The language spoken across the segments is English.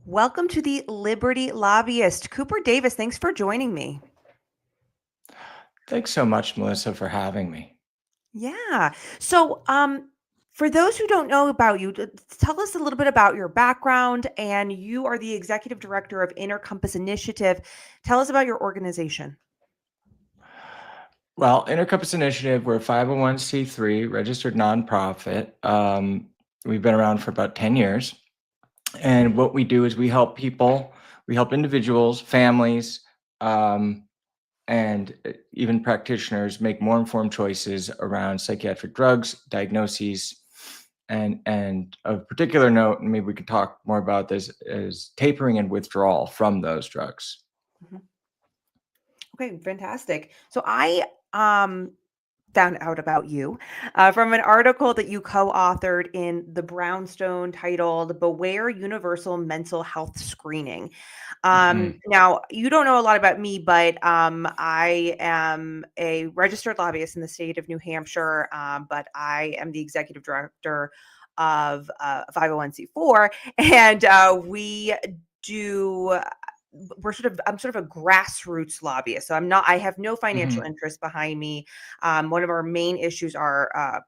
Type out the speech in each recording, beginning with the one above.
Welcome to the Liberty Lobbyist. Cooper Davis, thanks for joining me. Thanks so much, Melissa, for having me. Yeah. So, for those who don't know about you, tell us a little bit about your background. And you are the executive director of Inner Compass Initiative. Tell us about your organization. Well, Intercompass Initiative, we're a 501c3 registered nonprofit. We've been around for about 10 years. And what we do is we help people, we help individuals, families, and even practitioners make more informed choices around psychiatric drugs, diagnoses, and of particular note, and maybe we could talk more about this, is tapering and withdrawal from those drugs. Mhm. Okay, fantastic. So I found out about you from an article that you co-authored in the Brownstone titled "Beware Universal Mental Health Screening." Mhm. Now, you don't know a lot about me, but I am a registered lobbyist in the state of New Hampshire, but I am the executive director of 501c4, and we do I'm sort of a grassroots lobbyist. So I have no financial Mhm. interest behind me. One of our main issues are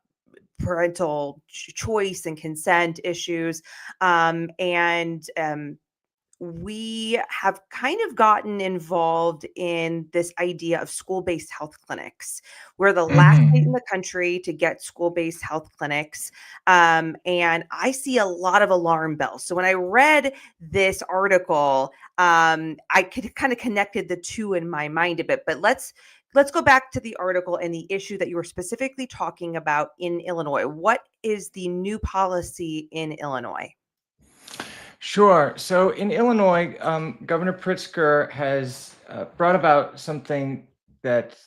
parental choice and consent issues. And we have kind of gotten involved in this idea of school-based health clinics. We're the last state in Mhm. the country to get school-based health clinics. And I see a lot of alarm bells. So when I read this article, I could kind of connected the two in my mind a bit. But let's go back to the article and the issue that you were specifically talking about in Illinois. What is the new policy in Illinois? Sure. So in Illinois, Governor Pritzker has brought about something that,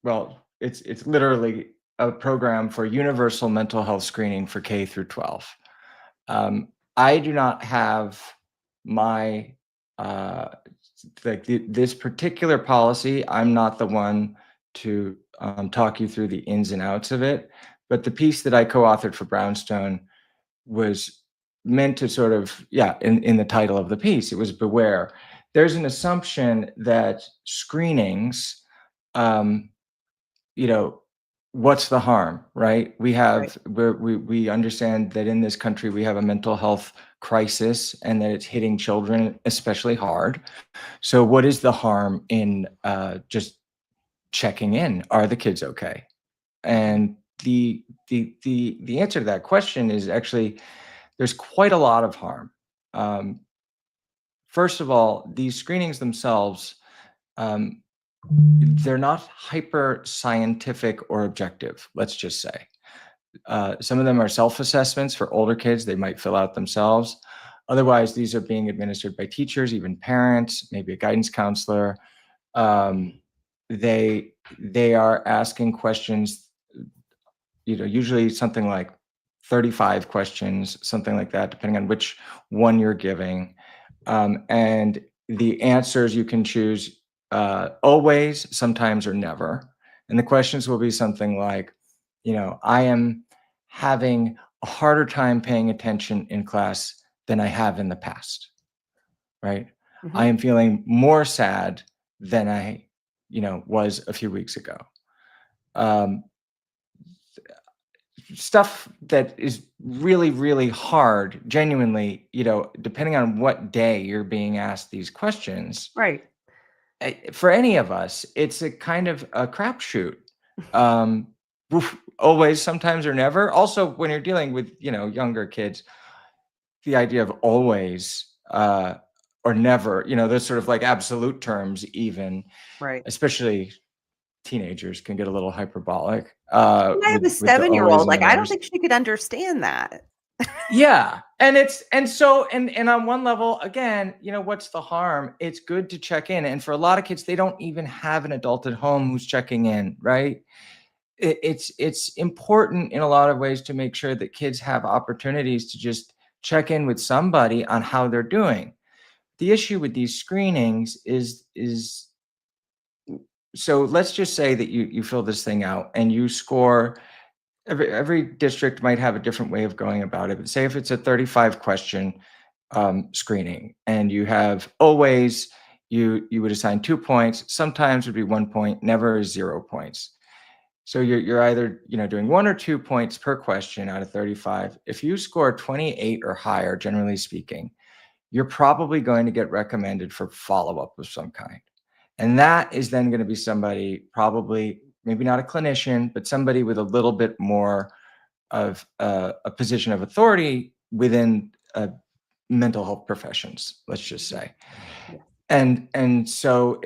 well, it's literally a program for universal mental health screening for K through 12. I do not have my this particular policy. I'm not the one to talk you through the ins and outs of it, but the piece that I co-authored for Brownstone was meant to sort of, yeah, in the title of the piece, it was beware. There's an assumption that screenings, um, you know, what's the harm, right? Right. We understand that in this country we have a mental health crisis and that it's hitting children especially hard. So what is the harm in just checking in? Are the kids okay? Mhm. And the answer to that question is actually there's quite a lot of harm. Um, First of all, these screenings themselves, um, they're not hyper scientific or objective, let's just say. Some of them are self assessments for older kids, they might fill out themselves. Otherwise, these are being administered by teachers, even parents, maybe a guidance counselor. Um, they are asking questions, usually something like 35 questions, something like that, depending on which one you're giving. And the answers you can choose always, sometimes, or never. And the questions will be something like, I am having a harder time paying attention in class than I have in the past, right? I Mhm. am feeling more sad than I, was a few weeks ago. Um, Stuff that is really, really hard, genuinely, depending on what day you're being asked these questions, Right. for any of us, it's a kind of a crapshoot. Um, Always, sometimes, or never. Also, when you're dealing with, younger kids, the idea of always or never, those sort of like absolute terms, even, Right. especially teenagers can get a little hyperbolic And I have a with the always 7-year-old, and like, I don't nevers. think she could understand that. Yeah, and on one level, again, what's the harm? It's good to check in, and for a lot of kids, they don't even have an adult at home who's checking in, right? It's important in a lot of ways to make sure that kids have opportunities to just check in with somebody on how they're doing. The issue with these screenings is so let's just say that you fill this thing out and you score. Every district might have a different way of going about it. But say if it's a 35 question, screening, and you have always, you would assign 2 points, sometimes would be 1 point, never 0 points. So you're either, doing 1 or 2 points per question out of 35. If you score 28 or higher, generally speaking, you're probably going to get recommended for follow-up of some kind. And that is then going to be somebody, probably maybe not a clinician, but somebody with a little bit more of a position of authority within mental health professions, let's just say. Yeah. And so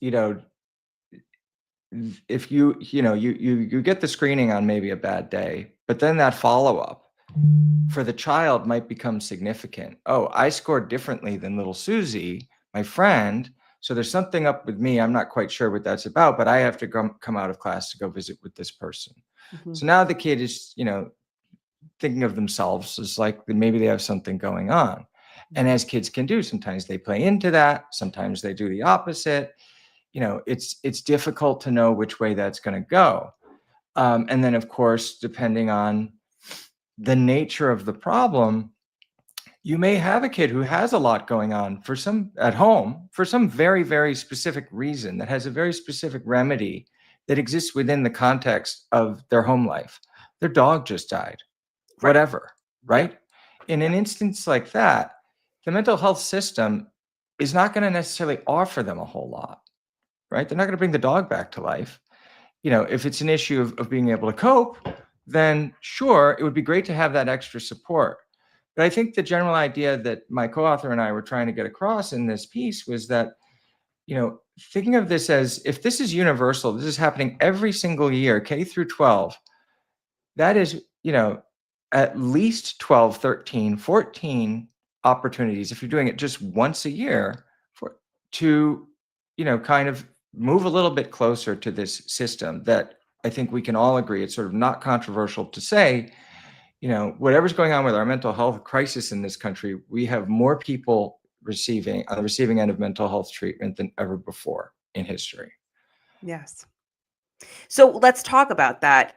you know if you get the screening on maybe a bad day, but then that follow-up for the child might become significant. Oh, I scored differently than little Susie, my friend, so there's something up with me. I'm not quite sure what that's about, but I have to come out of class to go visit with this person. Mm-hmm. So now the kid is, thinking of themselves as like maybe they have something going on. And as kids can do, sometimes they play into that, sometimes they do the opposite. It's difficult to know which way that's going to go. And then, of course, depending on the nature of the problem, you may have a kid who has a lot going on at home for some very, very specific reason that has a very specific remedy that exists within the context of their home life. Their dog just died, Right. whatever, right? Yeah. In an instance like that, the mental health system is not going to necessarily offer them a whole lot, right? They're not going to bring the dog back to life. If it's an issue of being able to cope, then sure, it would be great to have that extra support. But I think the general idea that my co-author and I were trying to get across in this piece was that, thinking of this as, if this is universal, this is happening every single year, K through 12, that is, at least 12, 13, 14 opportunities, if you're doing it just once a year, to, kind of move a little bit closer to this system that I think we can all agree, it's sort of not controversial to say, whatever's going on with our mental health crisis in this country, we have more people on the receiving end of mental health treatment than ever before in history. Yes. So let's talk about that.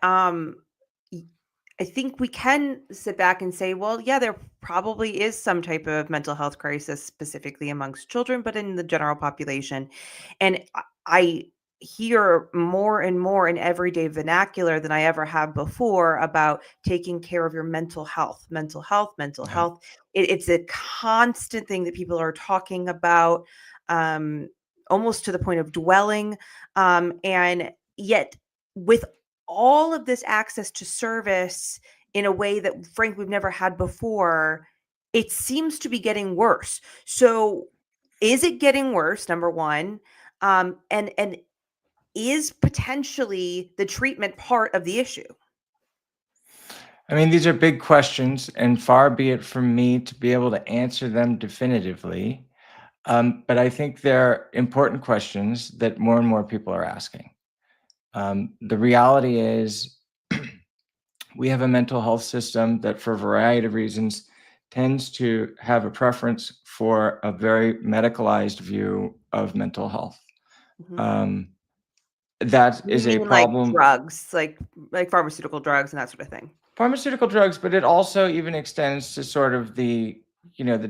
I think we can sit back and say, well, yeah, there probably is some type of mental health crisis specifically amongst children, but in the general population. And I hear more and more in everyday vernacular than I ever have before about taking care of your mental health, mental health, mental Yeah. health. It's a constant thing that people are talking about, um, almost to the point of dwelling. And yet, with all of this access to service in a way that frankly we've never had before, it seems to be getting worse. So is it getting worse, number one? And is potentially the treatment part of the issue? I mean, these are big questions, and far be it from me to be able to answer them definitively. But I think they're important questions that more and more people are asking. The reality is, we have a mental health system that, for a variety of reasons, tends to have a preference for a very medicalized view of mental health. Mhm. That You is a mean like problem. drugs, like pharmaceutical drugs and that sort of thing? Pharmaceutical drugs, but it also even extends to sort of the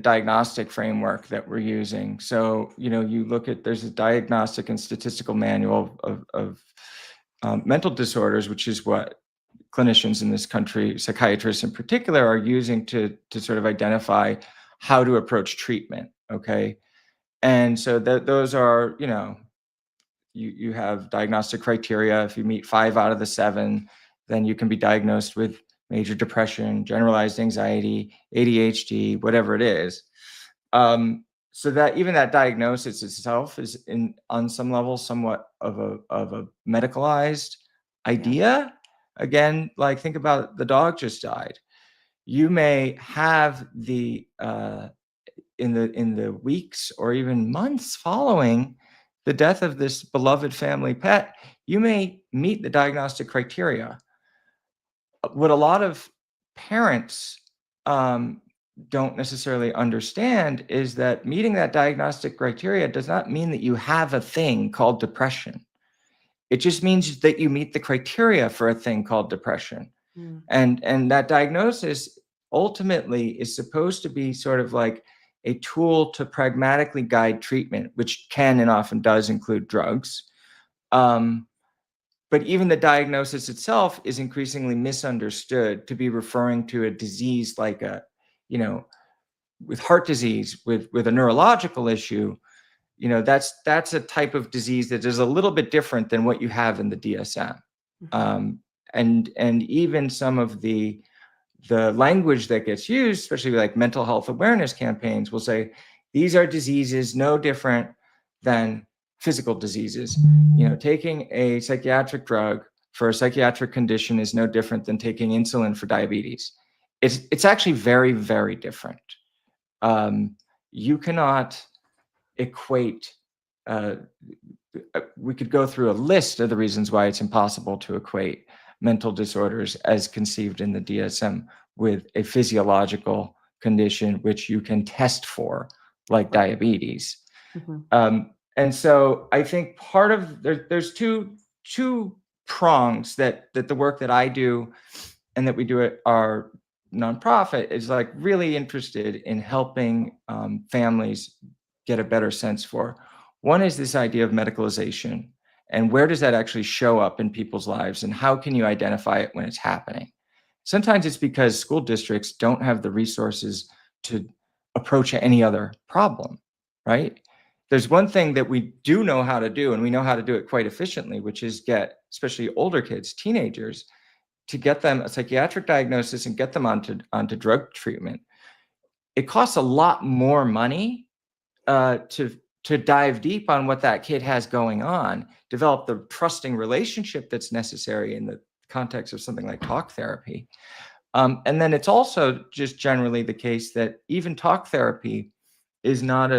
diagnostic framework that we're using. So, you look at, there's a diagnostic and statistical manual of mental disorders, which is what clinicians in this country, psychiatrists in particular, are using to sort of identify how to approach treatment. Okay. And so those are, you have diagnostic criteria. If you meet 5 out of the 7, then you can be diagnosed with major depression, generalized anxiety, ADHD, whatever it is. So that even that diagnosis itself is, on some level, somewhat of a medicalized idea. Again, like, think about, the dog just died. You may have in the weeks or even months following the death of this beloved family pet, you may meet the diagnostic criteria. What a lot of parents don't necessarily understand is that meeting that diagnostic criteria does not mean that you have a thing called depression. It just means that you meet the criteria for a thing called depression. Mm. And that diagnosis ultimately is supposed to be sort of like a tool to pragmatically guide treatment, which can and often does include drugs. But even the diagnosis itself is increasingly misunderstood to be referring to a disease like with heart disease, with a neurological issue. That's a type of disease that is a little bit different than what you have in the DSM. Mhm. And even some of the language that gets used, especially like mental health awareness campaigns, will say these are diseases no different than physical diseases. Taking a psychiatric drug for a psychiatric condition is no different than taking insulin for diabetes. It's actually very, very different. You cannot equate. Uh, we could go through a list of the reasons why it's impossible to equate mental disorders as conceived in the DSM with a physiological condition which you can test for, like Right. diabetes. Mhm. And so I think part of there's two prongs that the work that I do and that we do at our nonprofit is like really interested in helping families get a better sense for. One is this idea of medicalization, and where does that actually show up in people's lives, and how can you identify it when it's happening? Sometimes it's because school districts don't have the resources to approach any other problem, right? There's one thing that we do know how to do, and we know how to do it quite efficiently, which is get especially older kids, teenagers, to get them a psychiatric diagnosis and get them onto drug treatment. It costs a lot more money to dive deep on what that kid has going on, develop the trusting relationship that's necessary in the context of something like talk therapy. And then it's also just generally the case that even talk therapy is not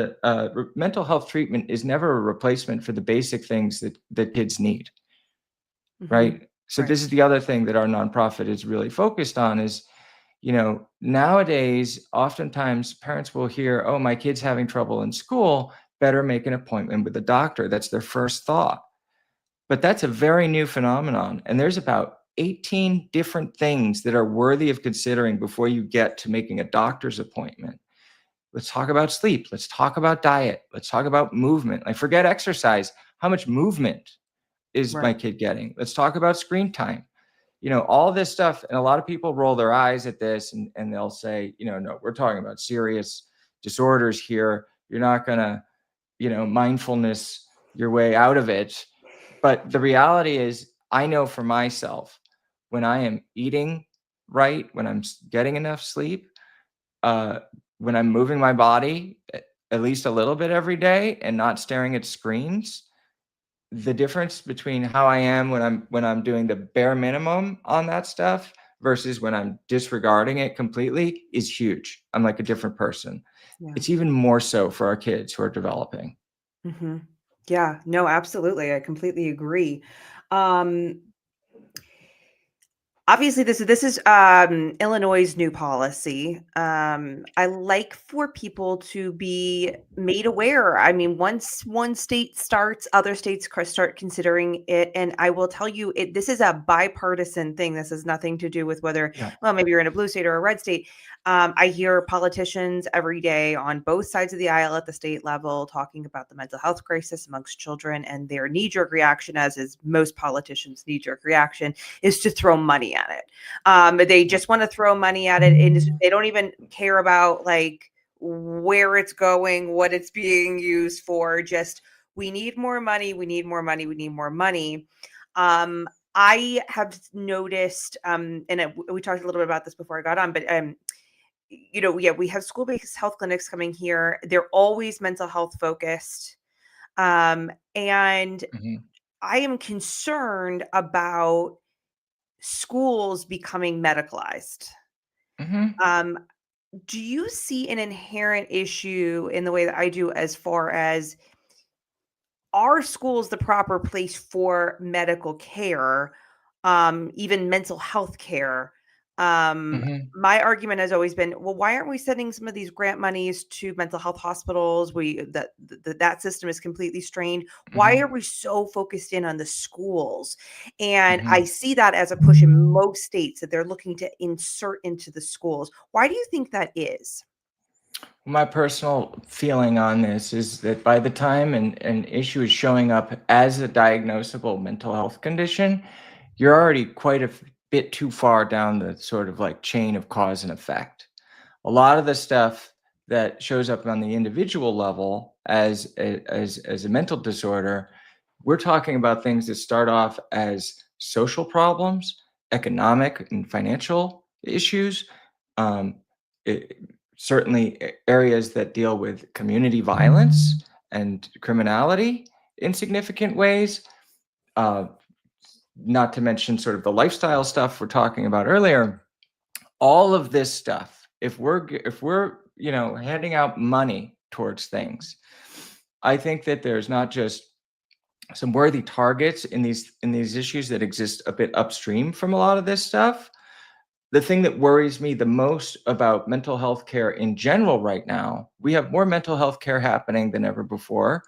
mental health treatment is never a replacement for the basic things that kids need, Mhm. right? So Right. this is the other thing that our nonprofit is really focused on is, nowadays, oftentimes parents will hear, oh, my kid's having trouble in school, better make an appointment with a doctor. That's their first thought. But that's a very new phenomenon. And there's about 18 different things that are worthy of considering before you get to making a doctor's appointment. Let's talk about sleep. Let's talk about diet. Let's talk about movement. Like, forget exercise. How much movement is my Right. kid getting? Let's talk about screen time. All this stuff. And a lot of people roll their eyes at this and they'll say, no, we're talking about serious disorders here. You're not going to, mindfulness your way out of it. But the reality is, I know for myself, when I am eating right, when I'm getting enough sleep, uh, when I'm moving my body at least a little bit every day and not staring at screens, the difference between how I am when I'm doing the bare minimum on that stuff versus when I'm disregarding it completely is huge. I'm like a different person. Yeah. It's even more so for our kids who are developing. Mhm. Yeah. No, absolutely. I completely agree. Um, Obviously, this is Illinois' new policy. I like for people to be made aware. I mean, once one state starts, other states start considering it. And I will tell you, this is a bipartisan thing. This has nothing to do with whether, Yeah. well, maybe you're in a blue state or a red state. I hear politicians every day on both sides of the aisle at the state level talking about the mental health crisis amongst children, and their knee-jerk reaction, as is most politicians' knee-jerk reaction, is to throw money at it. They just want to throw money at it, and they don't even care about like where it's going, what it's being used for. Just, we need more money, we need more money, we need more money. I have noticed, we talked a little bit about this before I got on, but yeah, we have school-based health clinics coming here. They're always mental health focused. And Mhm. I am concerned about schools becoming medicalized. Mhm. Um, do you see an inherent issue in the way that I do, as far as, are schools the proper place for medical care, even mental health care? Mhm. My argument has always been, well, why aren't we sending some of these grant monies to mental health hospitals? That system is completely strained. Why are Mhm. we so focused in on the schools? And I Mhm. see that as a push in most states that they're looking to insert into the schools. Why do you think that is? My personal feeling on this is that by the time an issue is showing up as a diagnosable mental health condition, you're already quite a bit too far down the sort of like chain of cause and effect. A lot of the stuff that shows up on the individual level as a mental disorder, we're talking about things that start off as social problems, economic and financial issues, um, it, certainly areas that deal with community violence and criminality in significant ways. Uh, Not to mention sort of the lifestyle stuff we're talking about earlier. All of this stuff, if we're handing out money towards things, I think that there's not just some worthy targets in these issues that exist a bit upstream from a lot of this stuff. The thing that worries me the most about mental health care in general right now, we have more mental health care happening than ever before,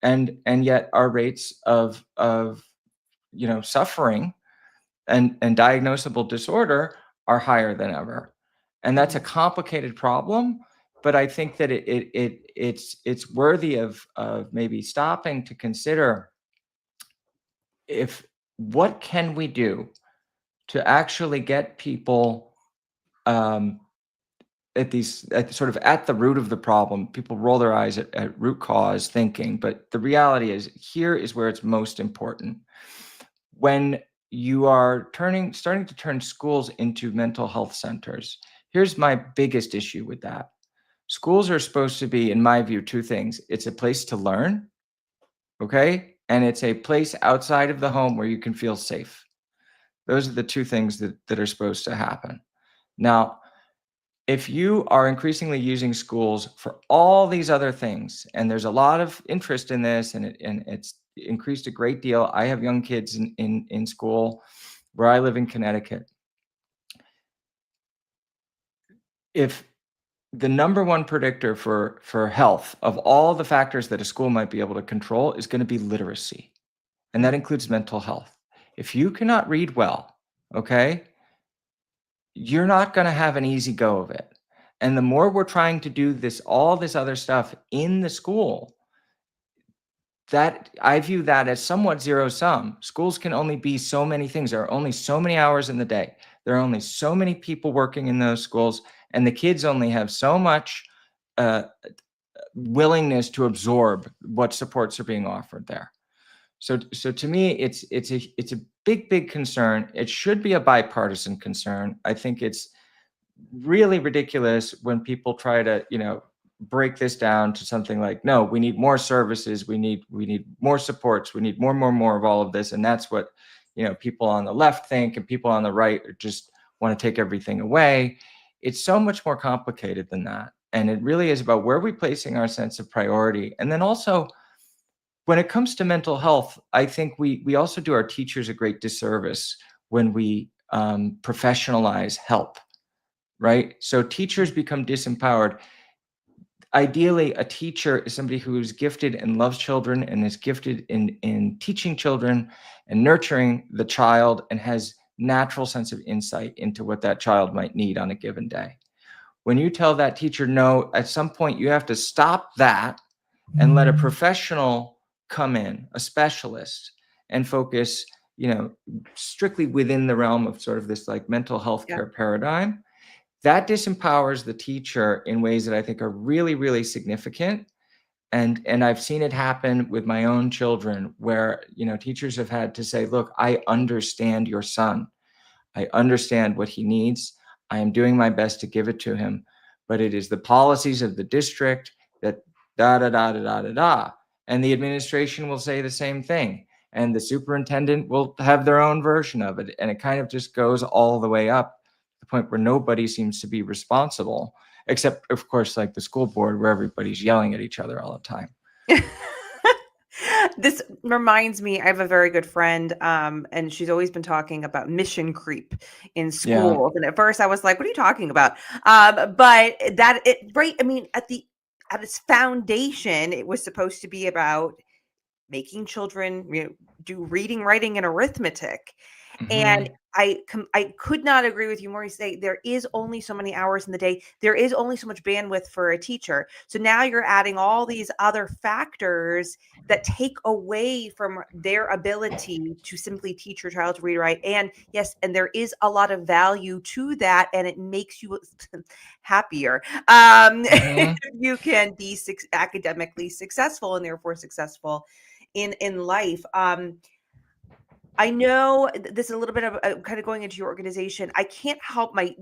and yet our rates of suffering and diagnosable disorder are higher than ever. And that's a Mhm. complicated problem, but I think that it's worthy of maybe stopping to consider if what can we do to actually get people um, sort of at the root of the problem. People roll their eyes at root cause thinking, but the reality is here is where it's most important. When you are starting to turn schools into mental health centers, here's my biggest issue with that. Schools are supposed to be, in my view, two things. It's a place to learn, okay? And it's a place outside of the home where you can feel safe. Those are the two things that are supposed to happen. Now, if you are increasingly using schools for all these other things, and there's a lot of interest in this, and it's increased a great deal. I have young kids in school where I live in Connecticut. If the number one predictor for health of all the factors that a school might be able to control is going to be literacy, and that includes mental health. If you cannot read well, okay, you're not going to have an easy go of it. And the more we're trying to do all this other stuff in the school, that I view that as somewhat zero sum. Schools can only be so many things. There are only so many hours in the day. There are only so many people working in those schools, and the kids only have so much uh, willingness to absorb what supports are being offered there. So to me, it's a big concern. It should be a bipartisan concern. I think it's really ridiculous when people try to break this down to something like, no, we need more services, we need more supports, we need more of all of this. And that's what people on the left think, and people on the right just want to take everything away. It's so much more complicated than that, and it really is about where are we placing our sense of priority. And then also, when it comes to mental health, I think we also do our teachers a great disservice when we professionalize help, right? So teachers become disempowered. Ideally, a teacher is somebody who is gifted and loves children and is gifted in teaching children and nurturing the child and has natural sense of insight into what that child might need on a given day. When you tell that teacher, no, at some point you have to stop that and let a professional come in, a specialist, and focus, strictly within the realm of sort of this like mental health Yeah. care paradigm, that disempowers the teacher in ways that I think are really significant. And I've seen it happen with my own children where, teachers have had to say, look, I understand your son. I understand what he needs. I am doing my best to give it to him, but it is the policies of the district that da da da da da da da. And the administration will say the same thing. And the superintendent will have their own version of it. And it kind of just goes all the way up to the point where nobody seems to be responsible, except, of course, like the school board where everybody's yelling at each other all the time. This reminds me, I have a very good friend, and she's always been talking about mission creep in Yeah. schools. And at first I was like, what are you talking about? But that it right, I mean, at its foundation, it was supposed to be about making children, do reading, writing, and arithmetic. And Hmm. I could not agree with you more. You say there is only so many hours in the day. There is only so much bandwidth for a teacher. So now you're adding all these other factors that take away from their ability to simply teach your child to read, write. And yes, and there is a lot of value to that, and it makes you happier. If Hmm. you can be academically successful and therefore successful in life. I know this is a little bit of kind of going into your organization. I can't help my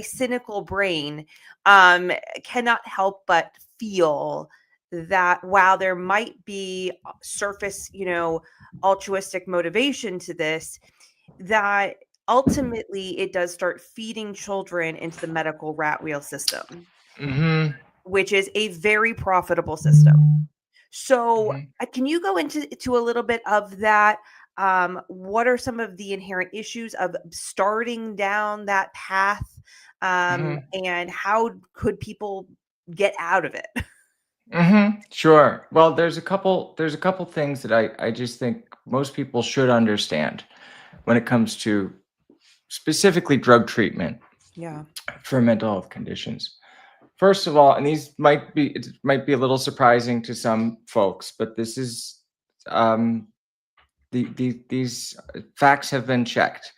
cynical brain cannot help but feel that while there might be surface, altruistic motivation to this, that ultimately it does start feeding children into the medical rat wheel system, Hmm. which is a very profitable system. So, Hmm. can you go into a little bit of that? What are some of the inherent issues of starting down that path, Hmm. and how could people get out of it? Hmm. Sure. Well, there's a couple things that I just think most people should understand when it comes to specifically drug treatment Yeah. for mental health conditions. First of all, and it might be a little surprising to some folks, but this is um, these facts have been checked.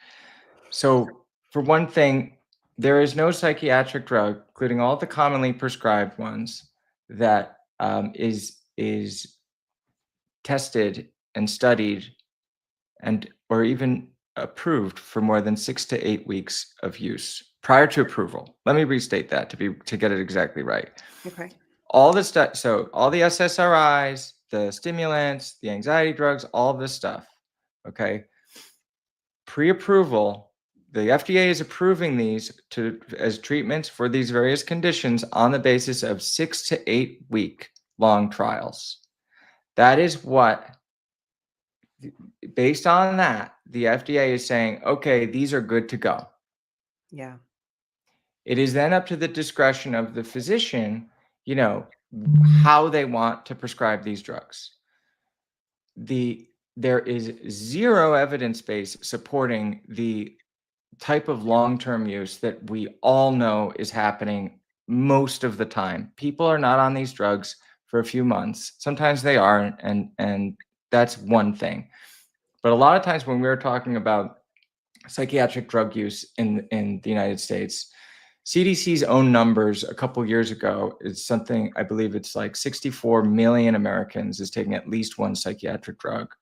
So, for one thing, there is no psychiatric drug, including all the commonly prescribed ones, that is tested and studied and or even approved for more than 6 to 8 weeks of use prior to approval. Let me restate that to get it exactly right. Okay. All the stuff, so all the SSRIs, the stimulants, the anxiety drugs, all of this stuff. Okay, pre-approval, the FDA is approving these as treatments for these various conditions on the basis of 6 to 8 week long trials. That is what, based on that, the FDA is saying, okay, these are good to go. Yeah. It is then up to the discretion of the physician, you know, how they want to prescribe these drugs. There is zero evidence base supporting the type of long-term use that we all know is happening most of the time. People are not on these drugs for a few months. Sometimes they are, and that's one thing. But a lot of times when we're talking about psychiatric drug use in the United States, CDC's own numbers a couple years ago is something, I believe it's like 64 million Americans is taking at least one psychiatric drug.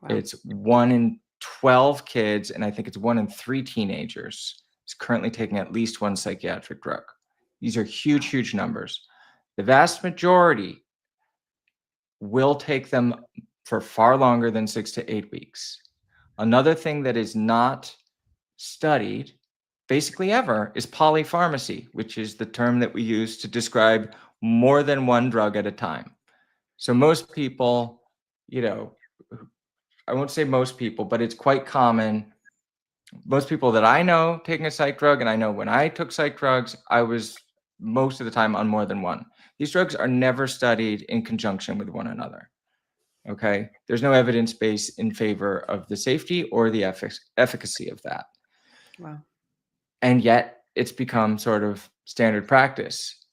Wow. It's 1 in 12 kids, and I think it's 1 in 3 teenagers is currently taking at least one psychiatric drug. These are huge, huge numbers. The vast majority will take them for far longer than 6 to 8 weeks. Another thing that is not studied basically ever is polypharmacy, which is the term that we use to describe more than one drug at a time. So most people, you know, I won't say most people, but it's quite common. Most people that I know taking a psych drug, and I know when I took psych drugs, I was most of the time on more than one. These drugs are never studied in conjunction with one another. Okay. There's no evidence base in favor of the safety or the efficacy of that. Wow. And yet it's become sort of standard practice.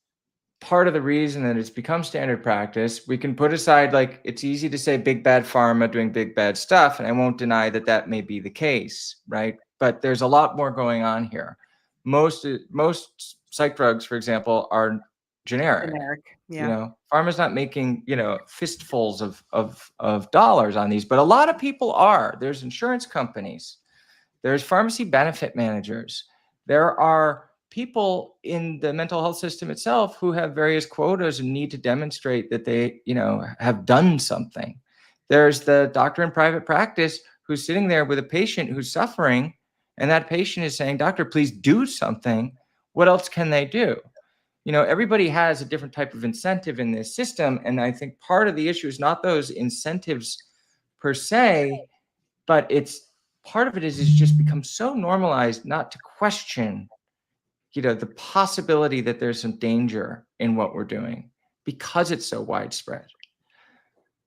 Part of the reason that it's become standard practice, we can put aside, like, it's easy to say big bad pharma doing big bad stuff, and I won't deny that that may be the case, right? But there's a lot more going on here. Most psych drugs, for example, are generic. Generic. Yeah. Pharma's not making, fistfuls of dollars on these, but a lot of people are. There's insurance companies, there's pharmacy benefit managers. There are people in the mental health system itself who have various quotas and need to demonstrate that they, have done something. There's the doctor in private practice who's sitting there with a patient who's suffering, and that patient is saying, "Doctor, please do something." What else can they do? everybody has a different type of incentive in this system. And I think part of the issue is not those incentives per se, but part of it is just become so normalized not to question, the possibility that there's some danger in what we're doing because it's so widespread.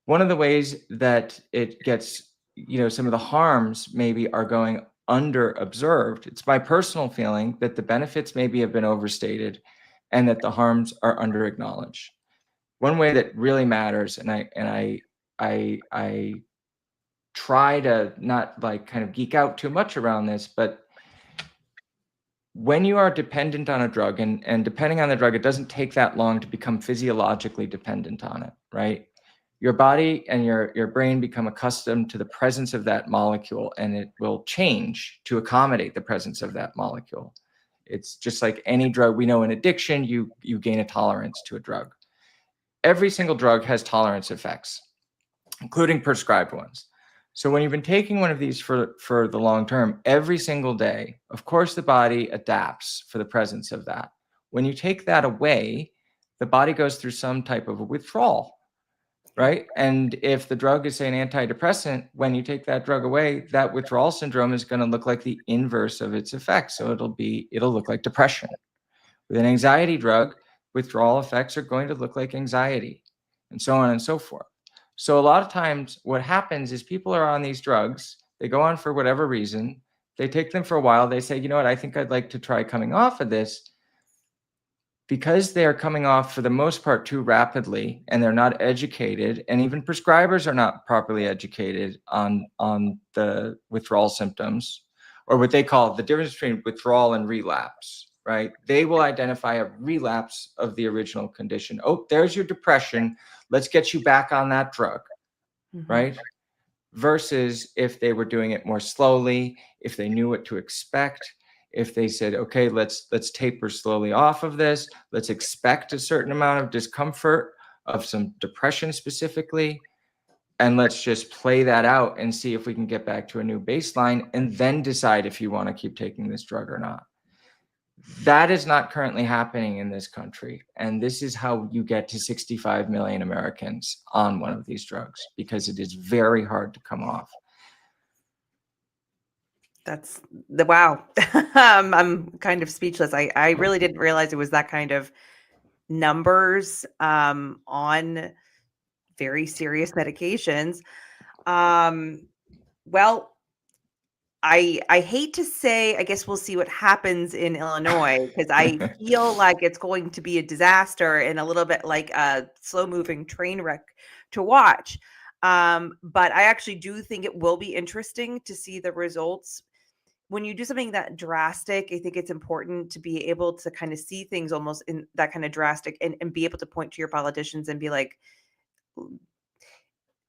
One of the ways that it gets, some of the harms maybe are going under observed. It's my personal feeling that the benefits maybe have been overstated and that the harms are under acknowledged. One way that really matters, and I try to not kind of geek out too much around this, but when you are dependent on a drug, and depending on the drug, it doesn't take that long to become physiologically dependent on it, right? Your body and your brain become accustomed to the presence of that molecule, and it will change to accommodate the presence of that molecule. It's just like any drug. We know in addiction, you gain a tolerance to a drug. Every single drug has tolerance effects, including prescribed ones. So when you've been taking one of these for the long term, every single day, of course, the body adapts for the presence of that. When you take that away, the body goes through some type of a withdrawal, right? And if the drug is, say, an antidepressant, when you take that drug away, that withdrawal syndrome is going to look like the inverse of its effect. So it'll look like depression. With an anxiety drug, withdrawal effects are going to look like anxiety, and so on and so forth. So a lot of times what happens is people are on these drugs, they go on for whatever reason, they take them for a while, they say, you know what, I think I'd like to try coming off of this. Because they are coming off for the most part too rapidly, and they're not educated, and even prescribers are not properly educated on the withdrawal symptoms, or what they call the difference between withdrawal and relapse, right? They will identify a relapse of the original condition. Oh, there's your depression. Let's get you back on that drug, right? Versus if they were doing it more slowly, if they knew what to expect, if they said, okay, let's taper slowly off of this, let's expect a certain amount of discomfort of some depression specifically, and let's just play that out and see if we can get back to a new baseline, and then decide if you want to keep taking this drug or not. That is not currently happening in this country. And this is how you get to 65 million Americans on one of these drugs, because it is very hard to come off. That's wow. I'm kind of speechless. I really didn't realize it was that kind of numbers on very serious medications. Well, I hate to say, I guess we'll see what happens in Illinois, because I feel like it's going to be a disaster and a little bit like a slow-moving train wreck to watch. But I actually do think it will be interesting to see the results. When you do something that drastic, I think it's important to be able to kind of see things almost in that kind of drastic, and be able to point to your politicians and be like,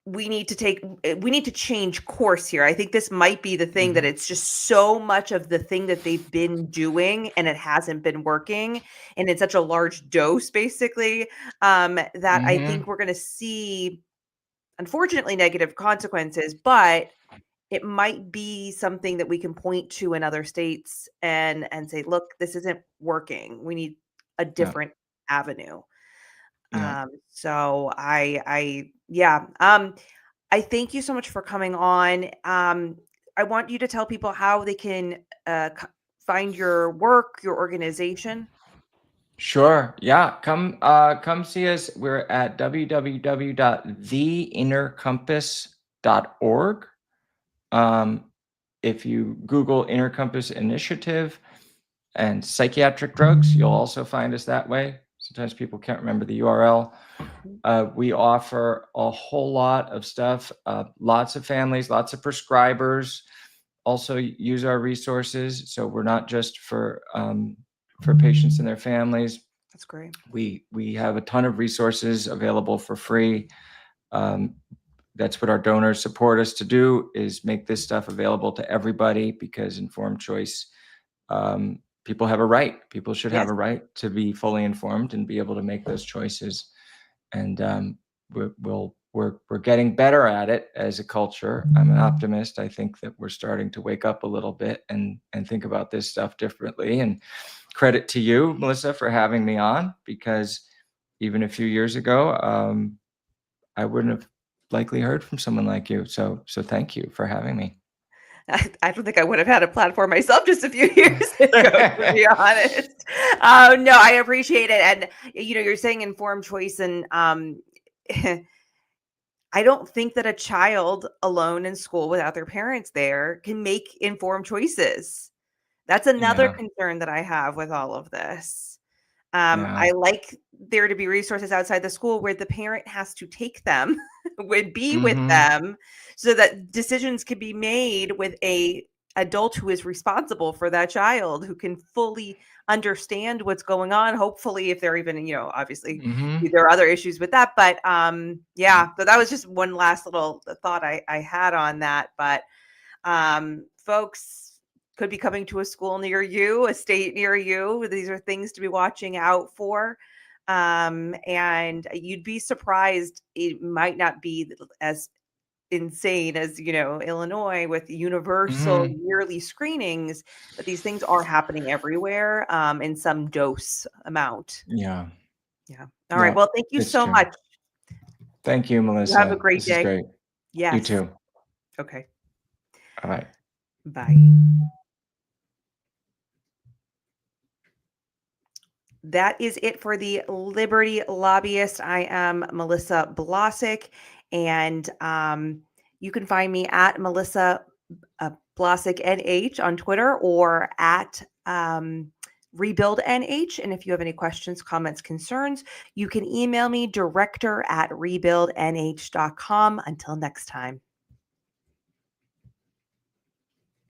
we need to change course here. I think this might be the thing that it's just so much of the thing that they've been doing and it hasn't been working, and it's such a large dose basically, that I think we're going to see, unfortunately, negative consequences, but it might be something that we can point to in other states and say, look, this isn't working. We need a different avenue. So I thank you so much for coming on. I want you to tell people how they can find your work, your organization. Sure. Yeah. Come see us. We're at www.theinnercompass.org. If you Google Inner Compass Initiative and psychiatric drugs, you'll also find us that way. Sometimes people can't remember the URL. We offer a whole lot of stuff, lots of families, lots of prescribers also use our resources. So we're not just for patients and their families. That's great. We have a ton of resources available for free. That's what our donors support us to do, is make this stuff available to everybody, because informed choice, people have a right. People should have a right to be fully informed and be able to make those choices. And we'll we're getting better at it as a culture. I'm an optimist. I think that we're starting to wake up a little bit and think about this stuff differently. And credit to you, Melissa, for having me on, because even a few years ago, I wouldn't have likely heard from someone like you. So thank you for having me. I don't think I would have had a platform myself just a few years ago, to be honest. No, I appreciate it. And, you're saying informed choice. And I don't think that a child alone in school without their parents there can make informed choices. That's another Yeah. concern that I have with all of this. Yeah. I like there to be resources outside the school where the parent has to take them, would be with Mm-hmm. them, so that decisions can be made with a adult who is responsible for that child, who can fully understand what's going on. Hopefully, if they're even, obviously Mm-hmm. there are other issues with that, but yeah. So that was just one last little thought I had on that. But folks could be coming to a school near you, a state near you. These are things to be watching out for. And you'd be surprised. It might not be as insane as, Illinois with universal Mm-hmm. yearly screenings, but these things are happening everywhere in some dose amount. Yeah. Yeah. All right. Yeah. Well, thank you It's so true. much. Thank you, You have a Melissa. great This is day. great. You Yes. too. Okay. All right. Bye. That is it for the Liberty Lobbyist. I am Melissa Blasek, and you can find me at Melissa Blasek NH on Twitter, or at Rebuild NH. And if you have any questions, comments, concerns, you can email me director@rebuildnh.com. Until next time.